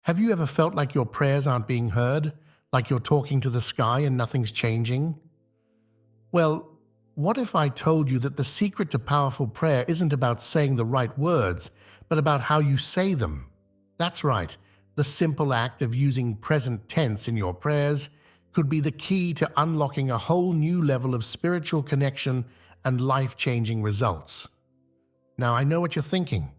Have you ever felt like your prayers aren't being heard? Like you're talking to the sky and nothing's changing? Well, what if I told you that the secret to powerful prayer isn't about saying the right words, but about how you say them? That's right, the simple act of using present tense in your prayers could be the key to unlocking a whole new level of spiritual connection and life-changing results. Now, I know what you're thinking.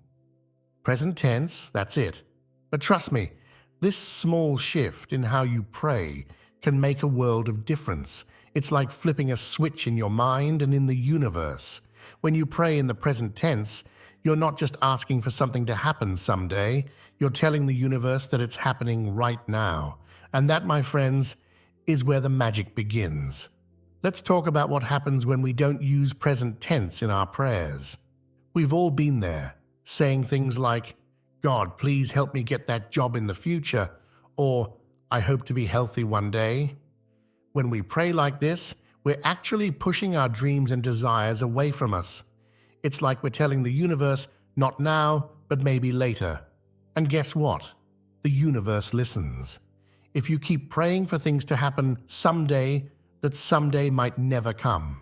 Present tense, that's it. But trust me, this small shift in how you pray can make a world of difference. It's like flipping a switch in your mind and in the universe. When you pray in the present tense, you're not just asking for something to happen someday, you're telling the universe that it's happening right now. And that, my friends, is where the magic begins. Let's talk about what happens when we don't use present tense in our prayers. We've all been there, saying things like, "God, please help me get that job in the future," or "I hope to be healthy one day." When we pray like this, we're actually pushing our dreams and desires away from us. It's like we're telling the universe, not now, but maybe later. And guess what? The universe listens. If you keep praying for things to happen someday, that someday might never come.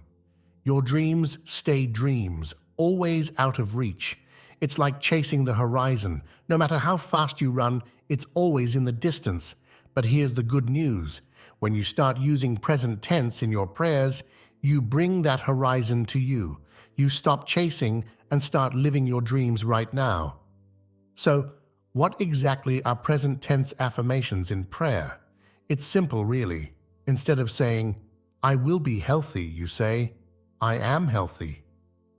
Your dreams stay dreams, always out of reach. It's like chasing the horizon. No matter how fast you run, it's always in the distance. But here's the good news. When you start using present tense in your prayers, you bring that horizon to you. You stop chasing and start living your dreams right now. So, what exactly are present tense affirmations in prayer? It's simple, really. Instead of saying, "I will be healthy," you say, "I am healthy."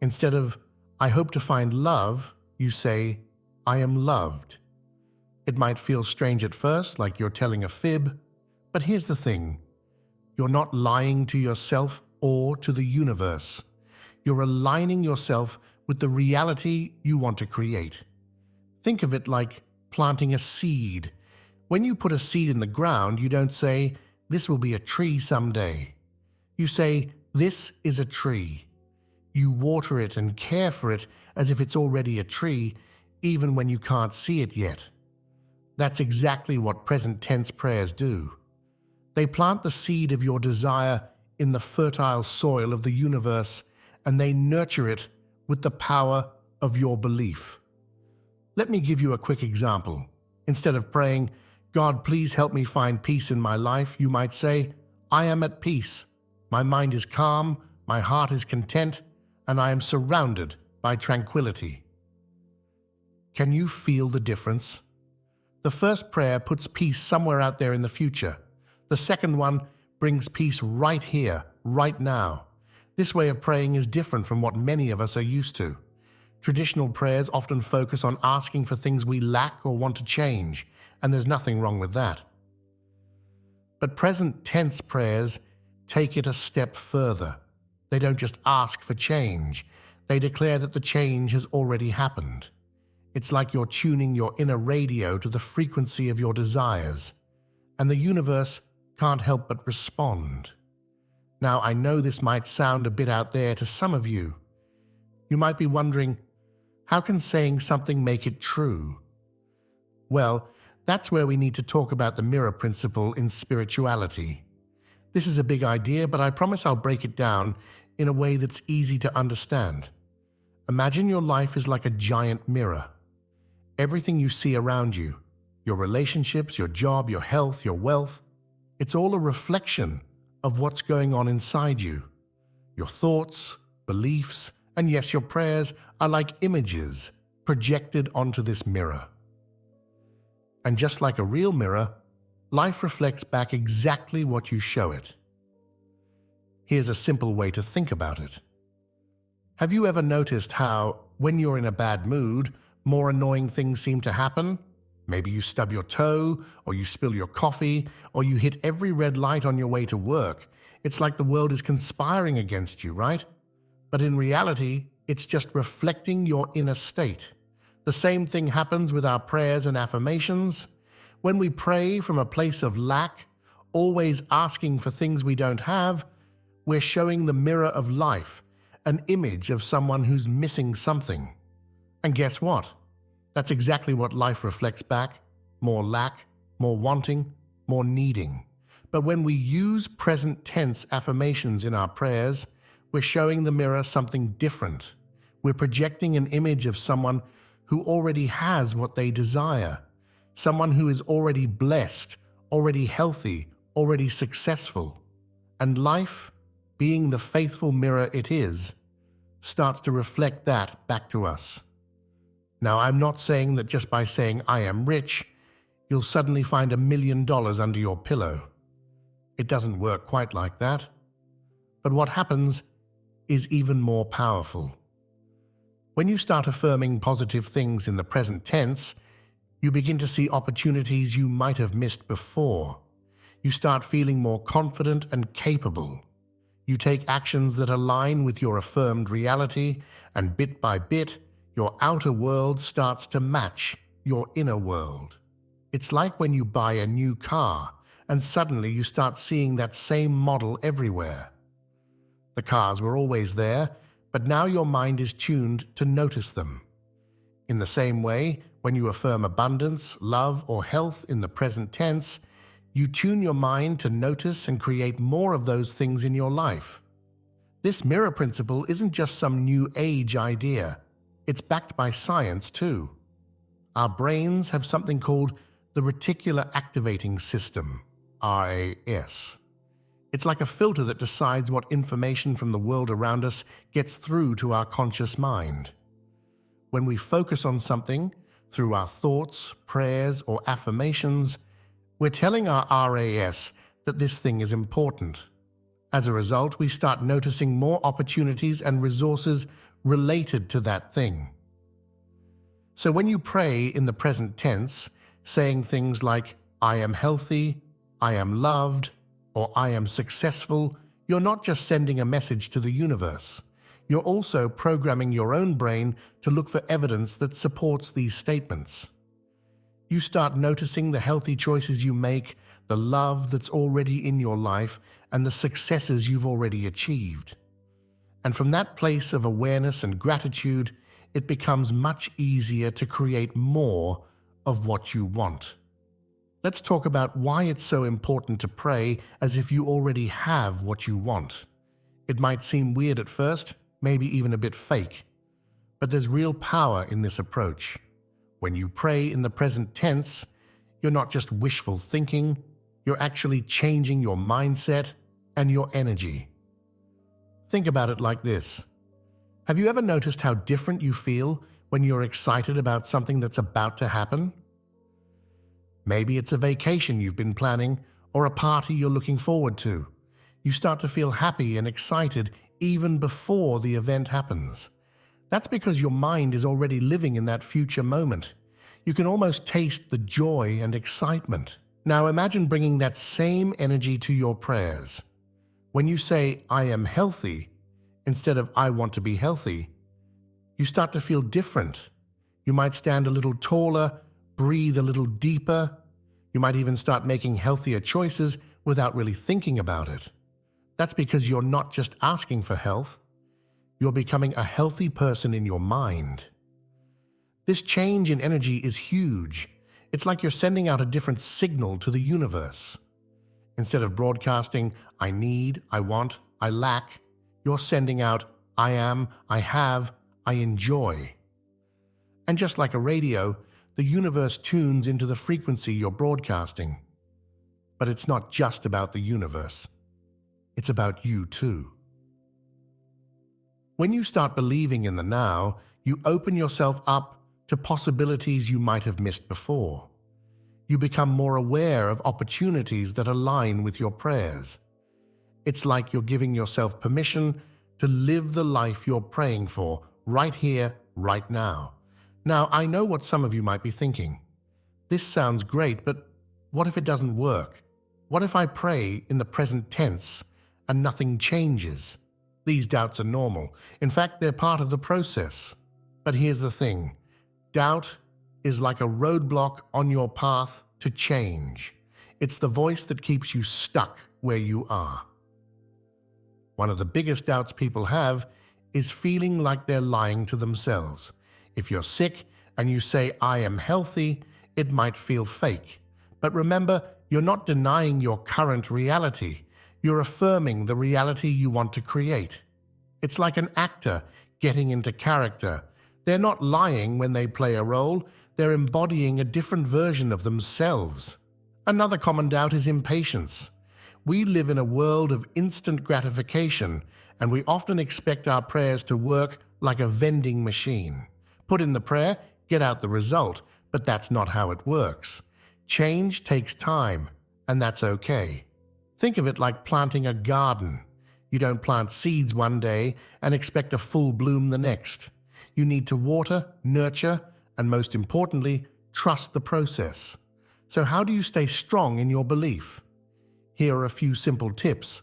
Instead of, "I hope to find love," you say, "I am loved." It might feel strange at first, like you're telling a fib, but here's the thing. You're not lying to yourself or to the universe. You're aligning yourself with the reality you want to create. Think of it like planting a seed. When you put a seed in the ground, you don't say, "This will be a tree someday." You say, "This is a tree." You water it and care for it as if it's already a tree, even when you can't see it yet. That's exactly what present tense prayers do. They plant the seed of your desire in the fertile soil of the universe, and they nurture it with the power of your belief. Let me give you a quick example. Instead of praying, "God, please help me find peace in my life," you might say, "I am at peace. My mind is calm, my heart is content, and I am surrounded by tranquility." Can you feel the difference? The first prayer puts peace somewhere out there in the future. The second one brings peace right here, right now. This way of praying is different from what many of us are used to. Traditional prayers often focus on asking for things we lack or want to change, and there's nothing wrong with that. But present tense prayers take it a step further. They don't just ask for change, they declare that the change has already happened. It's like you're tuning your inner radio to the frequency of your desires, and the universe can't help but respond. Now, I know this might sound a bit out there to some of you. You might be wondering, how can saying something make it true? Well, that's where we need to talk about the mirror principle in spirituality. This is a big idea, but I promise I'll break it down in a way that's easy to understand. Imagine your life is like a giant mirror. Everything you see around you, your relationships, your job, your health, your wealth, it's all a reflection of what's going on inside you. Your thoughts, beliefs, and yes, your prayers are like images projected onto this mirror. And just like a real mirror, life reflects back exactly what you show it. Here's a simple way to think about it. Have you ever noticed how, when you're in a bad mood, more annoying things seem to happen? Maybe you stub your toe, or you spill your coffee, or you hit every red light on your way to work. It's like the world is conspiring against you, right? But in reality, it's just reflecting your inner state. The same thing happens with our prayers and affirmations. When we pray from a place of lack, always asking for things we don't have, we're showing the mirror of life, an image of someone who's missing something. And guess what? That's exactly what life reflects back. more lack, more wanting, more needing. But when we use present tense affirmations in our prayers, we're showing the mirror something different. We're projecting an image of someone who already has what they desire, someone who is already blessed, already healthy, already successful. And life, being the faithful mirror it is, starts to reflect that back to us. Now, I'm not saying that just by saying I am rich, you'll suddenly find $1 million under your pillow. It doesn't work quite like that. But what happens is even more powerful. When you start affirming positive things in the present tense, you begin to see opportunities you might have missed before. You start feeling more confident and capable. You take actions that align with your affirmed reality, and bit by bit, your outer world starts to match your inner world. It's like when you buy a new car, and suddenly you start seeing that same model everywhere. The cars were always there, but now your mind is tuned to notice them. In the same way, when you affirm abundance, love, or health in the present tense, you tune your mind to notice and create more of those things in your life. This mirror principle isn't just some new age idea. It's backed by science too. Our brains have something called the reticular activating system, RAS. It's like a filter that decides what information from the world around us gets through to our conscious mind. When we focus on something, through our thoughts, prayers, or affirmations, we're telling our RAS that this thing is important. As a result, we start noticing more opportunities and resources related to that thing. So when you pray in the present tense, saying things like, I am healthy, I am loved, or I am successful, you're not just sending a message to the universe. You're also programming your own brain to look for evidence that supports these statements. You start noticing the healthy choices you make, the love that's already in your life, and the successes you've already achieved. And from that place of awareness and gratitude, it becomes much easier to create more of what you want. Let's talk about why it's so important to pray as if you already have what you want. It might seem weird at first, maybe even a bit fake, but there's real power in this approach. When you pray in the present tense, you're not just wishful thinking, you're actually changing your mindset and your energy. Think about it like this. Have you ever noticed how different you feel when you're excited about something that's about to happen? Maybe it's a vacation you've been planning or a party you're looking forward to. You start to feel happy and excited even before the event happens. That's because your mind is already living in that future moment. You can almost taste the joy and excitement. Now imagine bringing that same energy to your prayers. When you say, I am healthy, instead of I want to be healthy, you start to feel different. You might stand a little taller, breathe a little deeper. You might even start making healthier choices without really thinking about it. That's because you're not just asking for health, you're becoming a healthy person in your mind. This change in energy is huge. It's like you're sending out a different signal to the universe. Instead of broadcasting, I need, I want, I lack, you're sending out, I am, I have, I enjoy. And just like a radio, the universe tunes into the frequency you're broadcasting. But it's not just about the universe. It's about you too. When you start believing in the now, you open yourself up to possibilities you might have missed before. You become more aware of opportunities that align with your prayers. It's like you're giving yourself permission to live the life you're praying for right here, right now. Now, I know what some of you might be thinking. This sounds great, but what if it doesn't work? What if I pray in the present tense and nothing changes? These doubts are normal. In fact, they're part of the process. But here's the thing. Doubt is like a roadblock on your path to change. It's the voice that keeps you stuck where you are. One of the biggest doubts people have is feeling like they're lying to themselves. If you're sick and you say, I am healthy, It might feel fake. But remember, you're not denying your current reality. You're affirming the reality you want to create. It's like an actor getting into character. They're not lying when they play a role, they're embodying a different version of themselves. Another common doubt is impatience. We live in a world of instant gratification, and we often expect our prayers to work like a vending machine. Put in the prayer, get out the result, but that's not how it works. Change takes time, and that's okay. Think of it like planting a garden. You don't plant seeds one day and expect a full bloom the next. You need to water, nurture, and most importantly, trust the process. So how do you stay strong in your belief? Here are a few simple tips.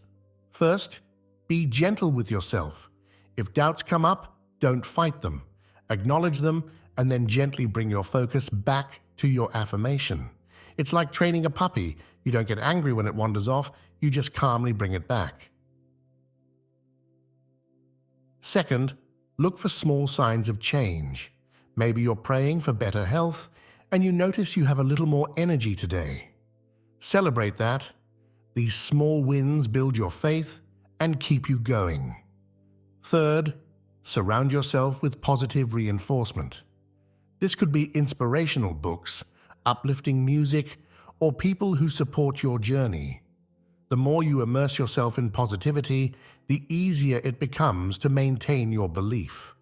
First, be gentle with yourself. If doubts come up, don't fight them. Acknowledge them and then gently bring your focus back to your affirmation. It's like training a puppy. You don't get angry when it wanders off, you just calmly bring it back. Second, look for small signs of change. Maybe you're praying for better health and you notice you have a little more energy today. Celebrate that. These small wins build your faith and keep you going. Third, surround yourself with positive reinforcement. This could be inspirational books, uplifting music, or people who support your journey. The more you immerse yourself in positivity, the easier it becomes to maintain your belief.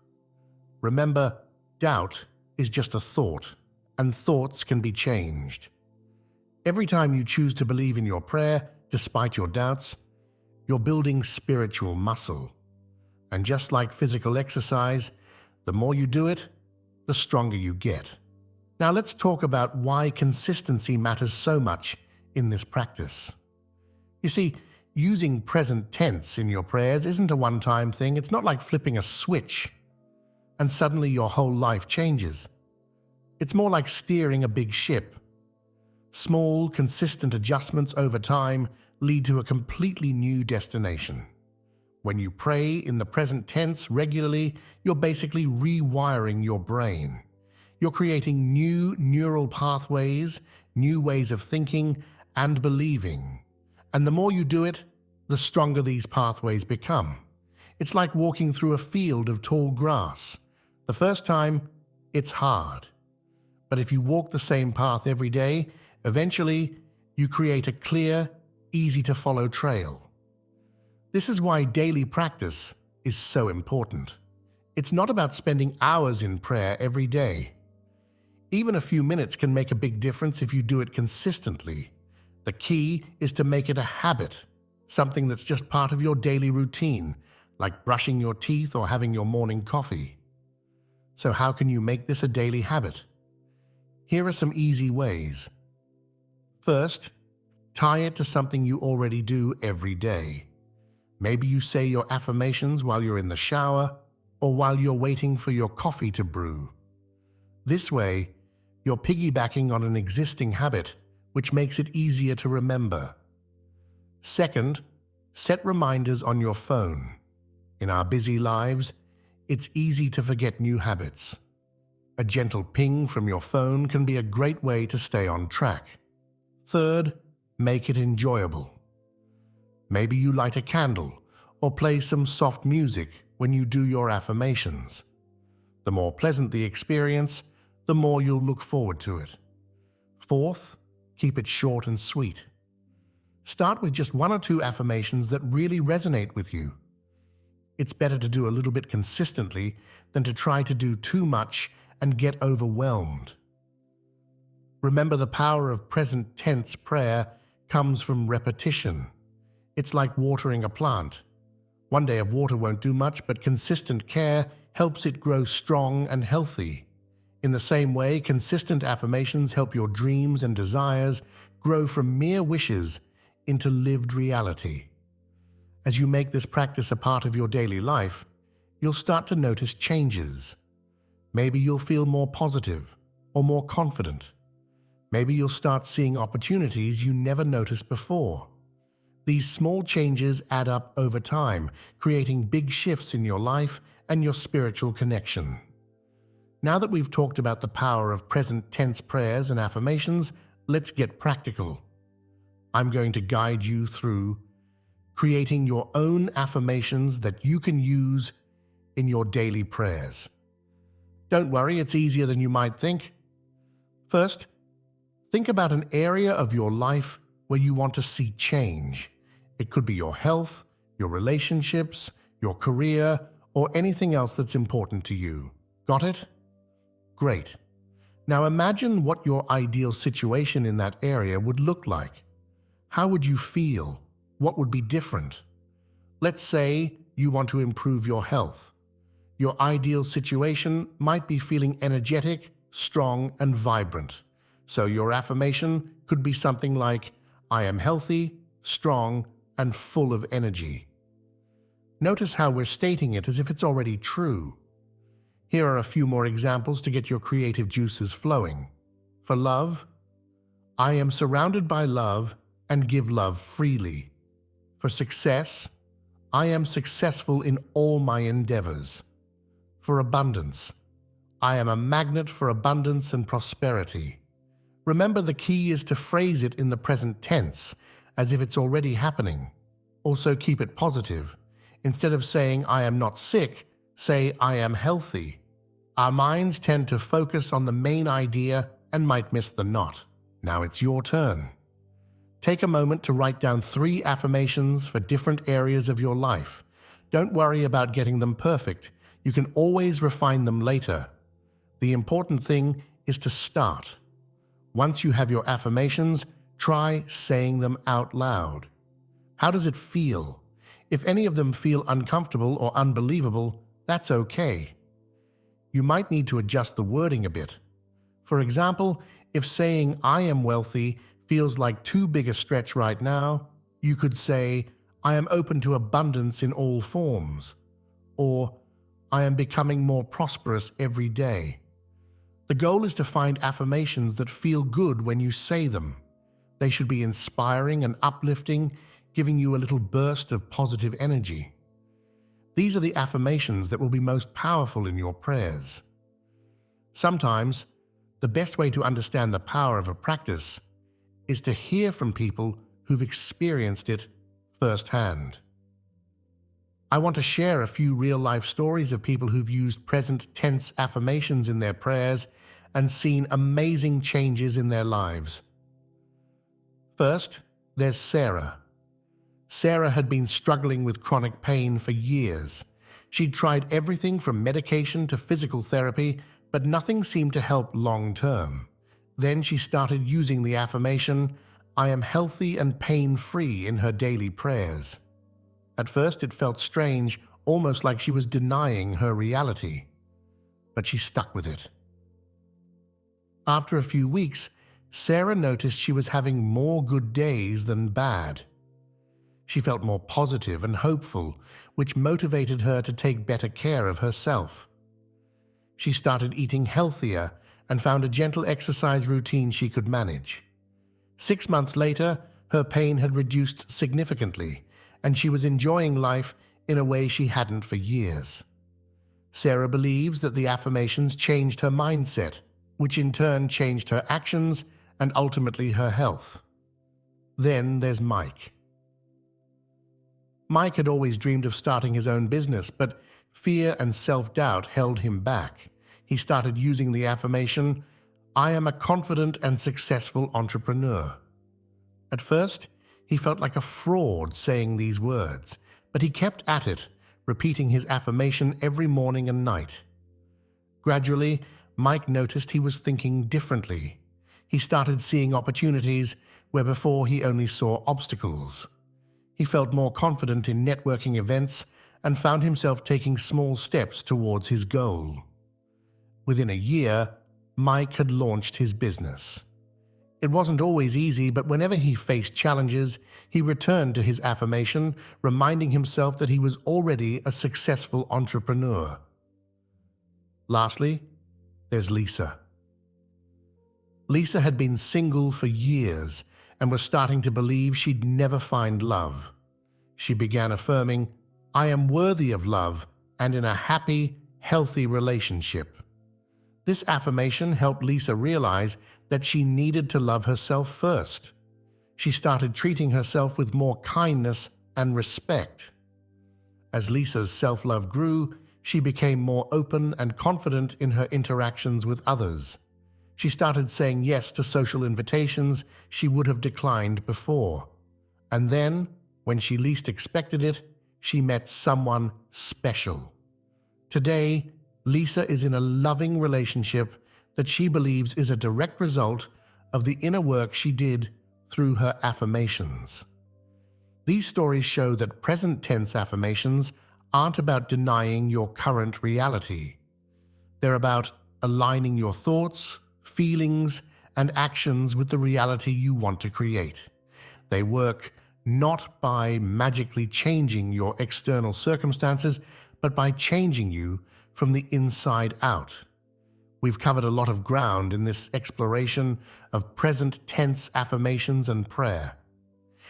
Remember, doubt is just a thought, and thoughts can be changed. Every time you choose to believe in your prayer, despite your doubts, you're building spiritual muscle. And just like physical exercise, the more you do it, the stronger you get. Now let's talk about why consistency matters so much in this practice. You see, using present tense in your prayers isn't a one-time thing. It's not like flipping a switch and suddenly your whole life changes. It's more like steering a big ship. Small, consistent adjustments over time lead to a completely new destination. When you pray in the present tense regularly, you're basically rewiring your brain. You're creating new neural pathways, new ways of thinking and believing. And the more you do it, the stronger these pathways become. It's like walking through a field of tall grass. The first time, it's hard. But if you walk the same path every day, eventually you create a clear, easy-to-follow trail. This is why daily practice is so important. It's not about spending hours in prayer every day. Even a few minutes can make a big difference if you do it consistently. The key is to make it a habit, something that's just part of your daily routine, like brushing your teeth or having your morning coffee. So how can you make this a daily habit? Here are some easy ways. First, tie it to something you already do every day. Maybe you say your affirmations while you're in the shower or while you're waiting for your coffee to brew. This way, you're piggybacking on an existing habit, which makes it easier to remember. Second, set reminders on your phone. In our busy lives, it's easy to forget new habits. A gentle ping from your phone can be a great way to stay on track. Third, make it enjoyable. Maybe you light a candle or play some soft music when you do your affirmations. The more pleasant the experience, the more you'll look forward to it. Fourth, keep it short and sweet. Start with just 1 or 2 affirmations that really resonate with you. It's better to do a little bit consistently than to try to do too much and get overwhelmed. Remember, the power of present tense prayer comes from repetition. It's like watering a plant. One day of water won't do much, but consistent care helps it grow strong and healthy. In the same way, consistent affirmations help your dreams and desires grow from mere wishes into lived reality. As you make this practice a part of your daily life, you'll start to notice changes. Maybe you'll feel more positive or more confident. Maybe you'll start seeing opportunities you never noticed before. These small changes add up over time, creating big shifts in your life and your spiritual connection. Now that we've talked about the power of present tense prayers and affirmations, let's get practical. I'm going to guide you through creating your own affirmations that you can use in your daily prayers. Don't worry, it's easier than you might think. First, think about an area of your life where you want to see change. It could be your health, your relationships, your career, or anything else that's important to you. Got it? Great. Now imagine what your ideal situation in that area would look like. How would you feel? What would be different? Let's say you want to improve your health. Your ideal situation might be feeling energetic, strong, and vibrant. So your affirmation could be something like, I am healthy, strong, and full of energy. Notice how we're stating it as if it's already true. Here are a few more examples to get your creative juices flowing. For love, I am surrounded by love and give love freely. For success, I am successful in all my endeavors. For abundance, I am a magnet for abundance and prosperity. Remember, the key is to phrase it in the present tense, as if it's already happening. Also keep it positive. Instead of saying, I am not sick, say, I am healthy. Our minds tend to focus on the main idea and might miss the knot. Now it's your turn. Take a moment to write down 3 affirmations for different areas of your life. Don't worry about getting them perfect. You can always refine them later. The important thing is to start. Once you have your affirmations, try saying them out loud. How does it feel? If any of them feel uncomfortable or unbelievable, that's okay. You might need to adjust the wording a bit. For example, if saying I am wealthy feels like too big a stretch right now, you could say, I am open to abundance in all forms, or I am becoming more prosperous every day. The goal is to find affirmations that feel good when you say them. They should be inspiring and uplifting, giving you a little burst of positive energy. These are the affirmations that will be most powerful in your prayers. Sometimes, the best way to understand the power of a practice is to hear from people who've experienced it firsthand. I want to share a few real-life stories of people who've used present tense affirmations in their prayers and seen amazing changes in their lives. First, there's Sarah. Sarah had been struggling with chronic pain for years. She'd tried everything from medication to physical therapy, but nothing seemed to help long-term. Then she started using the affirmation, I am healthy and pain-free, in her daily prayers. At first it felt strange, almost like she was denying her reality. But she stuck with it. After a few weeks, Sarah noticed she was having more good days than bad. She felt more positive and hopeful, which motivated her to take better care of herself. She started eating healthier and found a gentle exercise routine she could manage. 6 months later, her pain had reduced significantly, and she was enjoying life in a way she hadn't for years. Sarah believes that the affirmations changed her mindset, which in turn changed her actions and ultimately her health. Then there's Mike. Mike had always dreamed of starting his own business, but fear and self-doubt held him back. He started using the affirmation, I am a confident and successful entrepreneur. At first, he felt like a fraud saying these words, but he kept at it, repeating his affirmation every morning and night. Gradually, Mike noticed he was thinking differently. He started seeing opportunities where before he only saw obstacles. He felt more confident in networking events and found himself taking small steps towards his goal. Within a year, Mike had launched his business. It wasn't always easy, but whenever he faced challenges, he returned to his affirmation, reminding himself that he was already a successful entrepreneur. Lastly, there's Lisa. Lisa had been single for years and was starting to believe she'd never find love. She began affirming, I am worthy of love and in a happy, healthy relationship. This affirmation helped Lisa realize that she needed to love herself first. She started treating herself with more kindness and respect. As Lisa's self-love grew, she became more open and confident in her interactions with others. She started saying yes to social invitations she would have declined before. And then, when she least expected it, she met someone special. Today, Lisa is in a loving relationship that she believes is a direct result of the inner work she did through her affirmations. These stories show that present tense affirmations aren't about denying your current reality. They're about aligning your thoughts, feelings, and actions with the reality you want to create. They work not by magically changing your external circumstances, but by changing you from the inside out. We've covered a lot of ground in this exploration of present tense affirmations and prayer.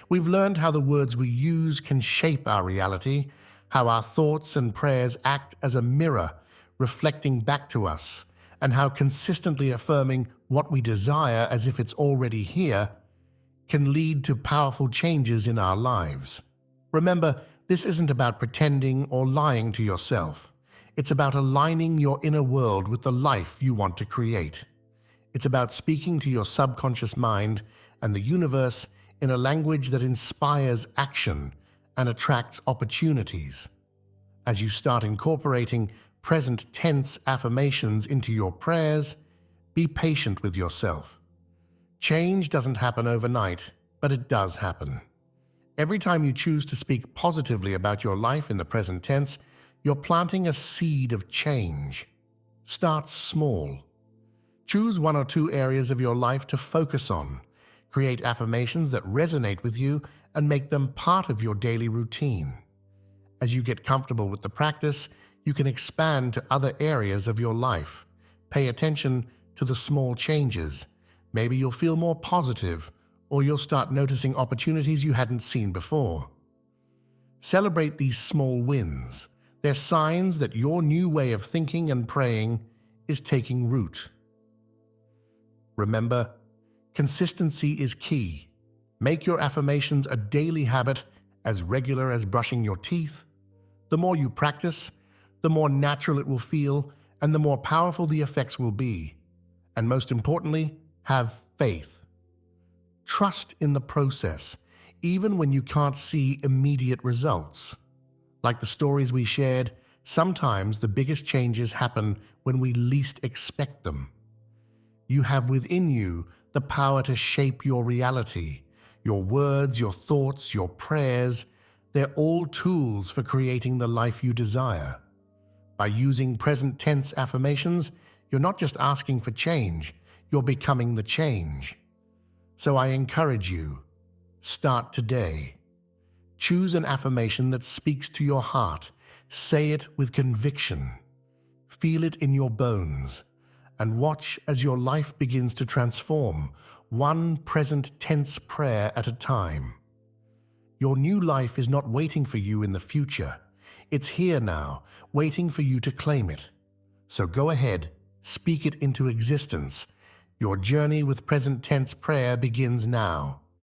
We've learned how the words we use can shape our reality, how our thoughts and prayers act as a mirror reflecting back to us, and how consistently affirming what we desire as if it's already here can lead to powerful changes in our lives. Remember, this isn't about pretending or lying to yourself. It's about aligning your inner world with the life you want to create. It's about speaking to your subconscious mind and the universe in a language that inspires action and attracts opportunities. As you start incorporating present tense affirmations into your prayers, be patient with yourself. Change doesn't happen overnight, but it does happen. Every time you choose to speak positively about your life in the present tense, you're planting a seed of change. Start small. Choose one or two areas of your life to focus on. Create affirmations that resonate with you and make them part of your daily routine. As you get comfortable with the practice, you can expand to other areas of your life. Pay attention to the small changes. Maybe you'll feel more positive, or you'll start noticing opportunities you hadn't seen before. Celebrate these small wins. They're signs that your new way of thinking and praying is taking root. Remember, consistency is key. Make your affirmations a daily habit, as regular as brushing your teeth. The more you practice, the more natural it will feel, and the more powerful the effects will be. And most importantly, have faith. Trust in the process, even when you can't see immediate results. Like the stories we shared, sometimes the biggest changes happen when we least expect them. You have within you the power to shape your reality. Your words, your thoughts, your prayers, they're all tools for creating the life you desire. By using present tense affirmations, you're not just asking for change, you're becoming the change. So I encourage you, start today. Choose an affirmation that speaks to your heart. Say it with conviction. Feel it in your bones. And watch as your life begins to transform, one present tense prayer at a time. Your new life is not waiting for you in the future. It's here now, waiting for you to claim it. So go ahead, speak it into existence. Your journey with present tense prayer begins now.